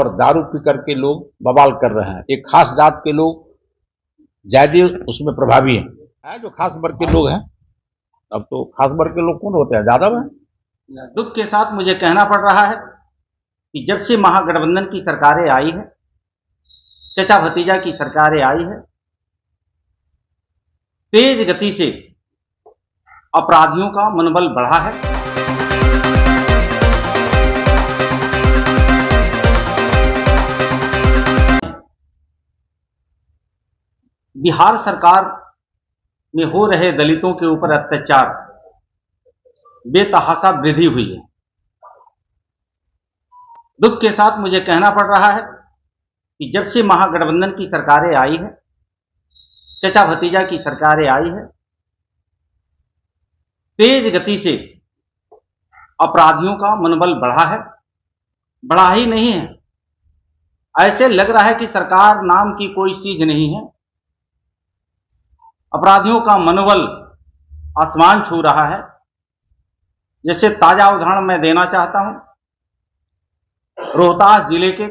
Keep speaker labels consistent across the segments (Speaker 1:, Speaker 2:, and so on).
Speaker 1: और दारू पी करके लोग बवाल कर रहे हैं। एक खास जात के लोग ज्यादा उसमें प्रभावी हैं, जो खास वर्ग के लोग हैं। अब तो खास वर्ग के लोग कौन होते हैं? यादव हैं।
Speaker 2: दुख के साथ मुझे कहना पड़ रहा है कि जब से महागठबंधन की सरकारें आई है, चचा भतीजा की सरकारें आई है, तेज गति से अपराधियों का मनोबल बढ़ा है। बिहार सरकार में हो रहे दलितों के ऊपर अत्याचार बेतहाशा वृद्धि हुई है। दुख के साथ मुझे कहना पड़ रहा है कि जब से महागठबंधन की सरकारें आई है, चचा भतीजा की सरकारें आई है, तेज गति से अपराधियों का मनोबल बढ़ा है। बढ़ा ही नहीं है, ऐसे लग रहा है कि सरकार नाम की कोई चीज नहीं है। अपराधियों का मनोबल आसमान छू रहा है। जैसे ताजा उदाहरण मैं देना चाहता हूं, रोहतास जिले के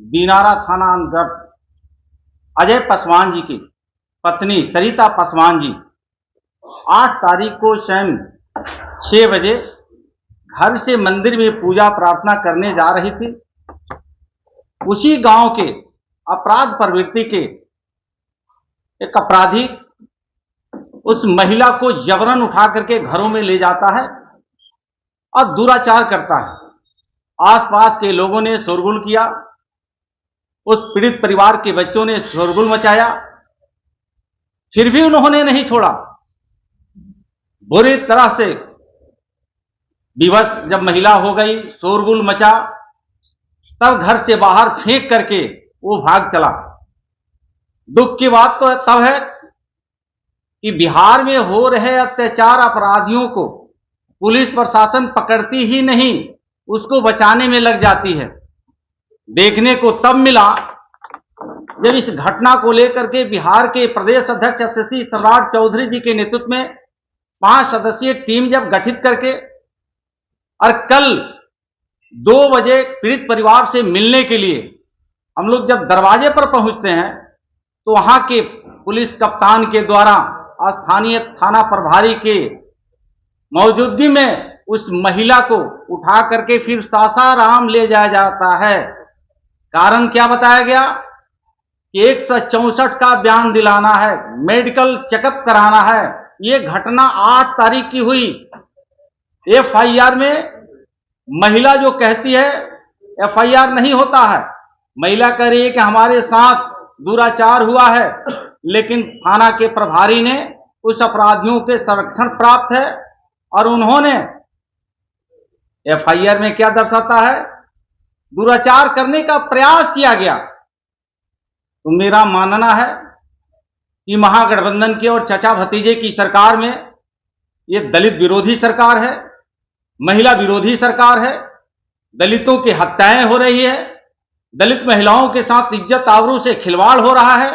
Speaker 2: दिनारा थाना अंतर्गत अजय पासवान जी की पत्नी सरिता पासवान जी 8 तारीख को शाम 6 बजे घर से मंदिर में पूजा प्रार्थना करने जा रही थी। उसी गांव के अपराध प्रवृत्ति के एक अपराधी उस महिला को जबरन उठा करके घरों में ले जाता है और दुराचार करता है। आसपास के लोगों ने शोरगुल किया, उस पीड़ित परिवार के बच्चों ने शोरगुल मचाया, फिर भी उन्होंने नहीं छोड़ा। बुरी तरह से विवश जब महिला हो गई, शोरगुल मचा, तब घर से बाहर फेंक करके वो भाग चला। दुख की बात तो तब है कि बिहार में हो रहे अत्याचार अपराधियों को पुलिस प्रशासन पकड़ती ही नहीं, उसको बचाने में लग जाती है। देखने को तब मिला जब इस घटना को लेकर के बिहार के प्रदेश अध्यक्ष शशि सम्राट चौधरी जी के नेतृत्व में 5 सदस्यीय टीम जब गठित करके और कल 2 बजे पीड़ित परिवार से मिलने के लिए हम लोग जब दरवाजे पर पहुंचते हैं तो वहां के पुलिस कप्तान के द्वारा स्थानीय थाना प्रभारी के मौजूदगी में उस महिला को उठा करके फिर सासाराम ले जाया जाता है। कारण क्या बताया गया कि 164 का बयान दिलाना है, मेडिकल चेकअप कराना है। ये घटना 8 तारीख की हुई। एफआईआर में महिला जो कहती है, एफआईआर नहीं होता है। महिला कह रही है कि हमारे साथ दुराचार हुआ है, लेकिन थाना के प्रभारी ने उस अपराधियों के संरक्षण प्राप्त है और उन्होंने एफआईआर में क्या दर्शाता है, दुराचार करने का प्रयास किया गया। तो मेरा मानना है कि महागठबंधन की और चचा भतीजे की सरकार में ये दलित विरोधी सरकार है, महिला विरोधी सरकार है। दलितों की हत्याएं हो रही है, दलित महिलाओं के साथ इज्जत आबरू से खिलवाड़ हो रहा है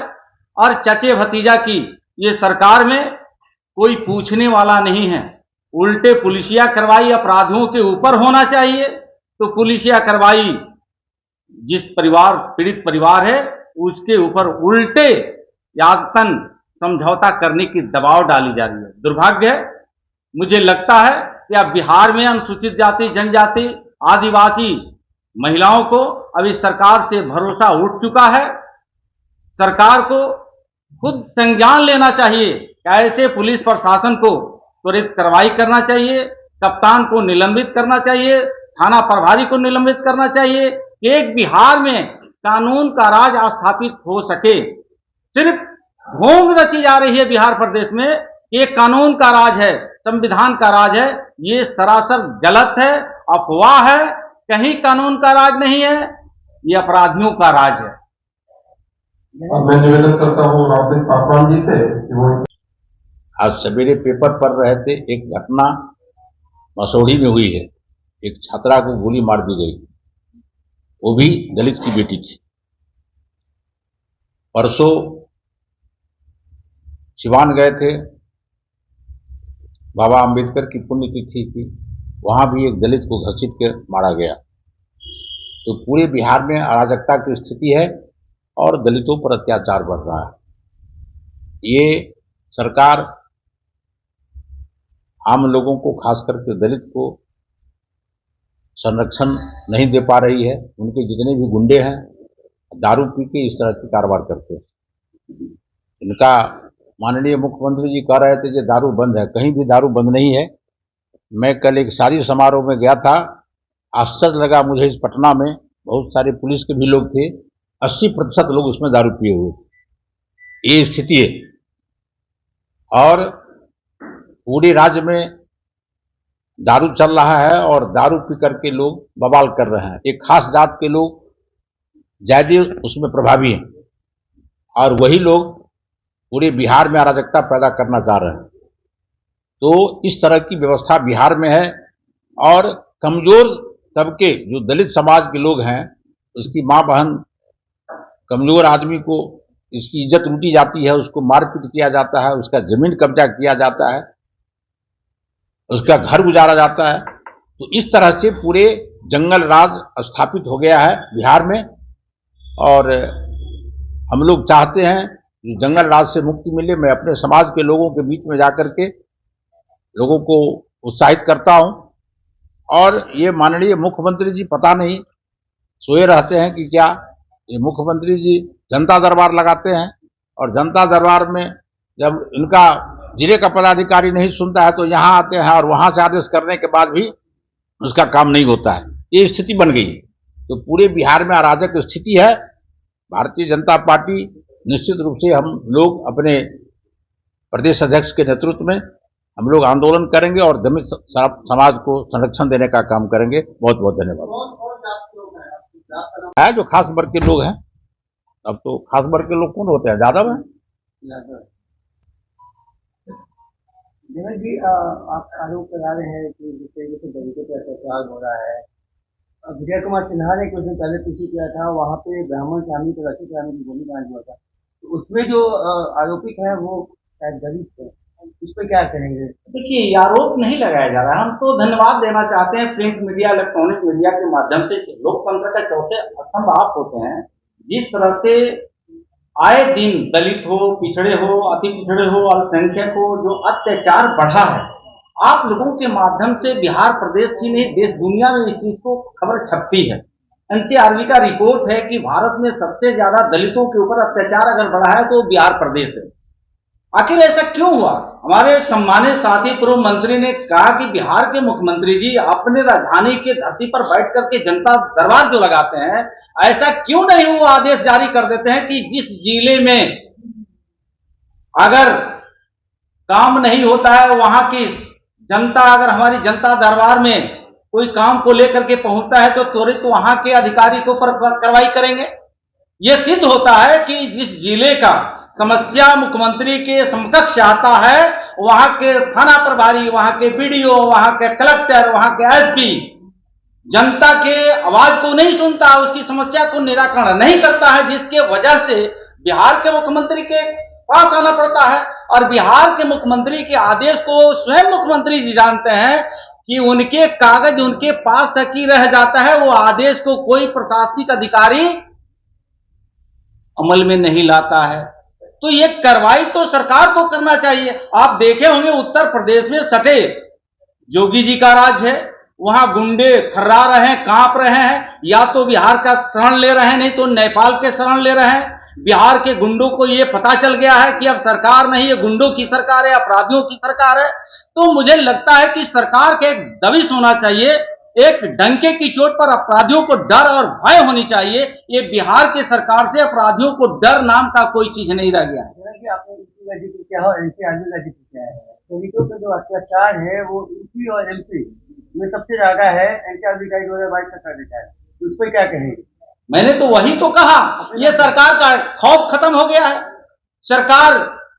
Speaker 2: और चचे भतीजा की ये सरकार में कोई पूछने वाला नहीं है। उल्टे पुलिसिया कार्रवाई अपराधियों के ऊपर होना चाहिए, तो पुलिसिया कार्रवाई जिस परिवार पीड़ित परिवार है उसके ऊपर उल्टे यातन समझौता करने की दबाव डाली जा रही है। दुर्भाग्य है। मुझे लगता है कि अब बिहार में अनुसूचित जाति, जनजाति, आदिवासी महिलाओं को अब इस सरकार से भरोसा उठ चुका है। सरकार को खुद संज्ञान लेना चाहिए कि ऐसे पुलिस प्रशासन को त्वरित कार्रवाई करना चाहिए, कप्तान को निलंबित करना चाहिए, थाना प्रभारी को निलंबित करना चाहिए कि एक बिहार में कानून का राज स्थापित हो सके। सिर्फ ढोंग रची जा रही है बिहार प्रदेश में कि एक कानून का राज है, संविधान का राज है। ये सरासर गलत है, अफवाह है। कहीं कानून का राज नहीं है, ये अपराधियों का राज है।
Speaker 3: मैं निवेदन करता हूँ रावत पासवान जी से कि वो
Speaker 1: आज सवेरे पेपर पढ़ रहे थे, एक घटना मसौढ़ी में हुई है। एक छात्रा को गोली मार दी गई, वो भी दलित की बेटी थी। परसों सिवान गए थे, बाबा अंबेडकर की पुण्यतिथि थी, वहां भी एक दलित को घसीट के मारा गया। तो पूरे बिहार में अराजकता की स्थिति है और दलितों पर अत्याचार बढ़ रहा है। ये सरकार आम लोगों को, खास करके दलित को संरक्षण नहीं दे पा रही है। उनके जितने भी गुंडे हैं दारू पी के इस तरह के कारोबार करते हैं। इनका माननीय मुख्यमंत्री जी कह रहे थे कि दारू बंद है, कहीं भी दारू बंद नहीं है। मैं कल एक शादी समारोह में गया था, आश्चर्य लगा मुझे। इस पटना में बहुत सारे पुलिस के भी लोग थे, 80% लोग उसमें दारू पिए हुए थे। ये स्थिति है और पूरे राज्य में दारू चल रहा है और दारू पी करके लोग बवाल कर रहे हैं। एक खास जात के लोग ज्यादा उसमें प्रभावी हैं और वही लोग पूरे बिहार में अराजकता पैदा करना चाह रहे हैं। तो इस तरह की व्यवस्था बिहार में है और कमजोर तबके जो दलित समाज के लोग हैं, उसकी माँ बहन, कमजोर आदमी को इसकी इज्जत लूटी जाती है, उसको मारपीट किया जाता है, उसका जमीन कब्जा किया जाता है, उसका घर गुजारा जाता है। तो इस तरह से पूरे जंगल राज स्थापित हो गया है बिहार में और हम लोग चाहते हैं कि जंगल राज से मुक्ति मिले। मैं अपने समाज के लोगों के बीच में जाकर के लोगों को उत्साहित करता हूं और ये माननीय मुख्यमंत्री जी पता नहीं सोए रहते हैं कि क्या। ये मुख्यमंत्री जी जनता दरबार लगाते हैं और जनता दरबार में जब इनका जिले का पदाधिकारी नहीं सुनता है तो यहाँ आते हैं और वहां से आदेश करने के बाद भी उसका काम नहीं होता है। ये स्थिति बन गई। तो पूरे बिहार में अराजक स्थिति है। भारतीय जनता पार्टी निश्चित रूप से हम लोग अपने प्रदेश अध्यक्ष के नेतृत्व में हम लोग आंदोलन करेंगे और दलित समाज को संरक्षण देने का काम करेंगे। बहुत बहुत धन्यवाद। है जो खास वर्ग के लोग हैं, अब तो खास वर्ग के लोग कौन होते हैं, यादव है।
Speaker 4: देवेंद्र जी, आप आरोप लगा रहे हैं कि जिस तरीके से दलितों पर अत्याचार हो रहा है। विजय कुमार सिन्हा ने कुछ दिन पहले पीछे किया था, वहाँ पे ब्राह्मण शामी तो रचित रामी की भूमिका हुआ था, तो उसमें जो आरोपित है वो शायद दलित है। इस पर क्या कहेंगे?
Speaker 2: देखिए, ये आरोप नहीं लगाया जा रहा है। हम तो धन्यवाद देना चाहते हैं प्रिंट मीडिया, इलेक्ट्रॉनिक मीडिया के माध्यम से लोकतंत्र का चौथे स्तंभ आप होते हैं। जिस तरह से आए दिन दलित हो, पिछड़े हो, अति पिछड़े हो, अल्पसंख्यक हो, जो अत्याचार बढ़ा है, आप लोगों के माध्यम से बिहार प्रदेश ही नहीं देश दुनिया में इस चीज को खबर छपती है। एनसीआरबी का रिपोर्ट है कि भारत में सबसे ज्यादा दलितों के ऊपर अत्याचार अगर बढ़ा है तो बिहार प्रदेश है। आखिर ऐसा क्यों हुआ? हमारे सम्मानित साथी पूर्व मंत्री ने कहा कि बिहार के मुख्यमंत्री जी अपने राजधानी के धरती पर बैठ करके जनता दरबार जो लगाते हैं, ऐसा क्यों नहीं वो आदेश जारी कर देते हैं कि जिस जिले में अगर काम नहीं होता है, वहां की जनता अगर हमारी जनता दरबार में कोई काम को लेकर के पहुंचता है तो त्वरित वहां के अधिकारी को पर कार्रवाई करेंगे। यह सिद्ध होता है कि जिस जिले का समस्या मुख्यमंत्री के समकक्ष आता है, वहां के थाना प्रभारी, वहां के बीडीओ, वहां के कलेक्टर, वहां के एसपी जनता के आवाज को नहीं सुनता, उसकी समस्या को निराकरण नहीं करता है, जिसके वजह से बिहार के मुख्यमंत्री के पास आना पड़ता है। और बिहार के मुख्यमंत्री के आदेश को स्वयं मुख्यमंत्री जी जानते हैं कि उनके कागज उनके पास तक ही रह जाता है, वो आदेश को कोई प्रशासनिक अधिकारी अमल में नहीं लाता है। तो ये कार्रवाई तो सरकार को करना चाहिए। आप देखे होंगे उत्तर प्रदेश में सटे जोगी जी का राज है, वहां गुंडे थर्रा रहे हैं, कांप रहे हैं, या तो बिहार का शरण ले रहे हैं, नहीं तो नेपाल के शरण ले रहे हैं। बिहार के गुंडों को ये पता चल गया है कि अब सरकार नहीं, ये गुंडों की सरकार है, अपराधियों की सरकार है। तो मुझे लगता है कि सरकार के एक दबिश होना चाहिए, एक डंके की चोट पर अपराधियों को डर और भय होनी चाहिए। ये बिहार की सरकार से अपराधियों को डर नाम का कोई चीज नहीं रह गया।
Speaker 4: आपने यूपी का जिक्र किया और एनसीआरबी का जिक्र किया है, दलितों पर जो अत्याचार है वो यूपी और एमपी में सबसे ज्यादा है। एनसीआरबी का 2022 का सर्वे है, तो उस पर क्या कहेंगे?
Speaker 2: मैंने तो वही तो कहा, ये सरकार का खौफ खत्म हो गया है। सरकार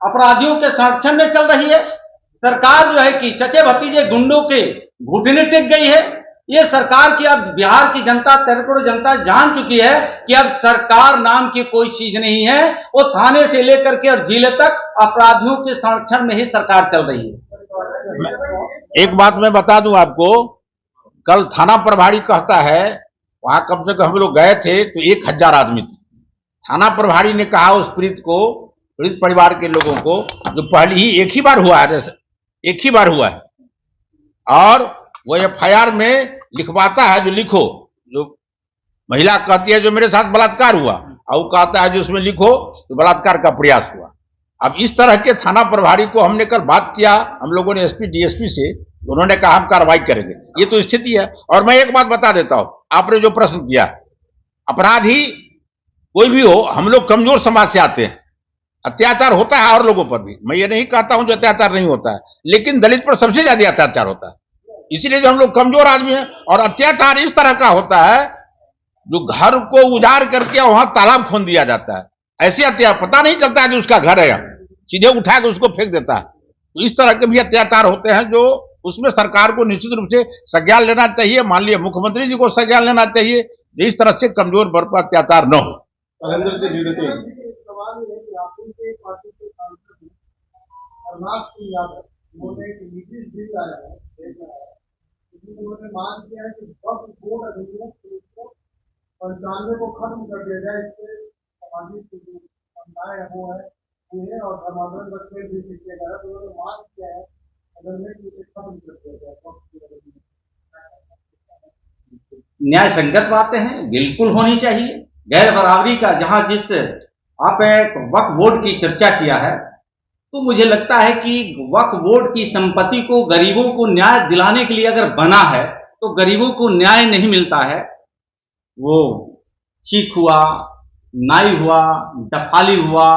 Speaker 2: अपराधियों के संरक्षण में चल रही है। सरकार जो है कि चचे भतीजे गुंडों के घुटने टेक गई है। ये सरकार की अब बिहार की जनता, 13 करोड़ जनता जान चुकी है कि अब सरकार नाम की कोई चीज नहीं है। वो थाने से लेकर के और जिले तक अपराधियों के संरक्षण में ही सरकार चल रही है।
Speaker 1: एक बात मैं बता दूं आपको, कल थाना प्रभारी कहता है वहां कम से कम हम लोग गए थे तो 1000 आदमी थे। थाना प्रभारी ने कहा उस पीड़ित परिवार के लोगों को, जो पहले ही एक ही बार हुआ है, और वो FIR में लिखवाता है, जो लिखो, जो महिला कहती है जो मेरे साथ बलात्कार हुआ, और वो कहता है जो उसमें लिखो तो बलात्कार का प्रयास हुआ। अब इस तरह के थाना प्रभारी को हमने कल बात किया हम लोगों ने SP DSP से, उन्होंने कहा हम कार्रवाई करेंगे। ये तो स्थिति है। और मैं एक बात बता देता हूं, आपने जो प्रश्न किया, अपराधी कोई भी हो, हम लोग कमजोर समाज से आते हैं, अत्याचार होता है और लोगों पर भी, मैं ये नहीं कहता हूं जो अत्याचार नहीं होता है, लेकिन दलित पर सबसे ज्यादा अत्याचार होता है। इसीलिए जो हम लोग कमजोर आदमी हैं, और अत्याचार इस तरह का होता है जो घर को उजाड़ करके वहां तालाब खोद दिया जाता है, ऐसे अत्याचार पता नहीं चलता है जो उसका घर है, सीधे उठा के उसको फेंक देता है। तो इस तरह के भी अत्याचार होते हैं, जो उसमें सरकार को निश्चित रूप से संज्ञान लेना चाहिए, माननीय मुख्यमंत्री जी को संज्ञान लेना चाहिए, इस तरह से कमजोर वर्ग पर अत्याचार न हो।
Speaker 5: उन्होंने मांग किया है कि वक्फ बोर्ड अधिनियम 95 को खत्म कर दिया जाए। इससे सामाजिक जो समुदाय है वो है और धर्मांतरण बच्चे भी किया जा रहा है, तो उन्होंने मांग किया है अगर नहीं तो इसे खत्म कर दिया जाए।
Speaker 2: न्याय संगत बातें हैं, बिल्कुल होनी चाहिए। गैर बराबरी का जहां जिस आपने वक्फ बोर्ड की चर्चा किया है, तो मुझे लगता है कि वक्फ बोर्ड की संपत्ति को गरीबों को न्याय दिलाने के लिए अगर बना है, तो गरीबों को न्याय नहीं मिलता है। वो सिख हुआ, नाई हुआ, डफाली हुआ,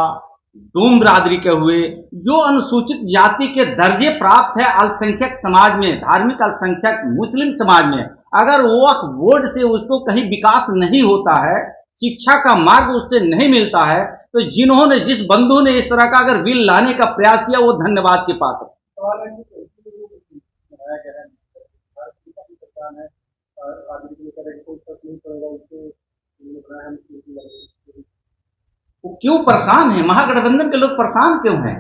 Speaker 2: डूम बिरादरी के हुए, जो अनुसूचित जाति के दर्जे प्राप्त है अल्पसंख्यक समाज में, धार्मिक अल्पसंख्यक मुस्लिम समाज में, अगर वक्फ बोर्ड से उसको कहीं विकास नहीं होता है, शिक्षा का मार्ग उससे नहीं मिलता है, तो जिन्होंने जिस बंधु ने इस तरह का अगर बिल लाने का प्रयास किया वो धन्यवाद के पात्र। वो क्यों परेशान है? महागठबंधन के लोग परेशान क्यों हैं?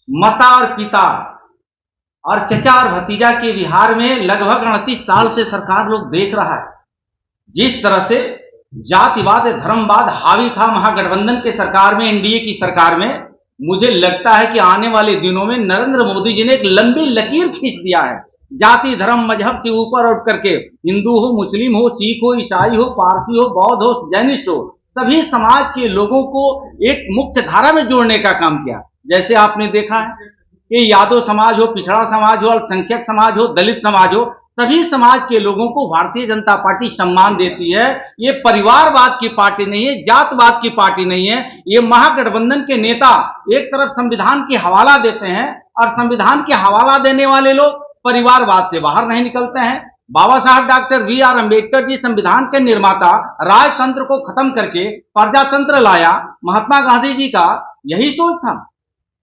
Speaker 2: माता और पिता और चचा और भतीजा के बिहार में लगभग 38 साल से सरकार लोग देख रहा है। जिस तरह से जातिवाद धर्मवाद हावी था महागठबंधन के सरकार में, NDA की सरकार में, मुझे लगता है कि आने वाले दिनों में नरेंद्र मोदी जी ने एक लंबी लकीर खींच दिया है। जाति धर्म मजहब से ऊपर उठ करके हिंदू हो, मुस्लिम हो, सिख हो, ईसाई हो, पारसी हो, बौद्ध हो, जैनिस्ट हो, सभी समाज के लोगों को एक मुख्य धारा में जोड़ने का काम किया। जैसे आपने देखा है कि यादव समाज हो, पिछड़ा समाज हो, अल्पसंख्यक समाज हो, दलित समाज हो, सभी समाज के लोगों को भारतीय जनता पार्टी सम्मान देती है। ये परिवारवाद की पार्टी नहीं है, जातवाद की पार्टी नहीं है। ये महागठबंधन के नेता एक तरफ संविधान की हवाला देते हैं और संविधान के हवाला देने वाले लोग परिवारवाद से बाहर नहीं निकलते हैं। बाबा साहब डॉक्टर BR अम्बेडकर जी संविधान के निर्माता, राजतंत्र को खत्म करके प्रजातंत्र लाया। महात्मा गांधी जी का यही सोच था,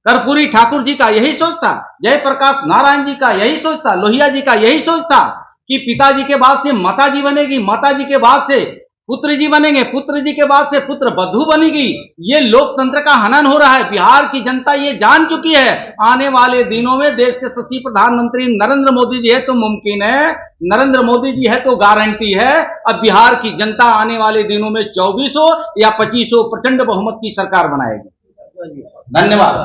Speaker 2: कर्पूरी ठाकुर जी का यही सोच था, जयप्रकाश नारायण जी का यही सोच था, लोहिया जी का यही सोच था कि पिताजी के बाद से माताजी बनेगी, माताजी के बाद से पुत्र जी बनेंगे, पुत्र जी के बाद से पुत्र बधू बनेगी। ये लोकतंत्र का हनन हो रहा है। बिहार की जनता ये जान चुकी है। आने वाले दिनों में देश के सच्ची प्रधानमंत्री नरेंद्र मोदी जी है तो मुमकिन है, नरेंद्र मोदी जी है तो गारंटी है। अब बिहार की जनता आने वाले दिनों में 2400 या 2500 प्रचंड बहुमत की सरकार बनाएगी। धन्यवाद।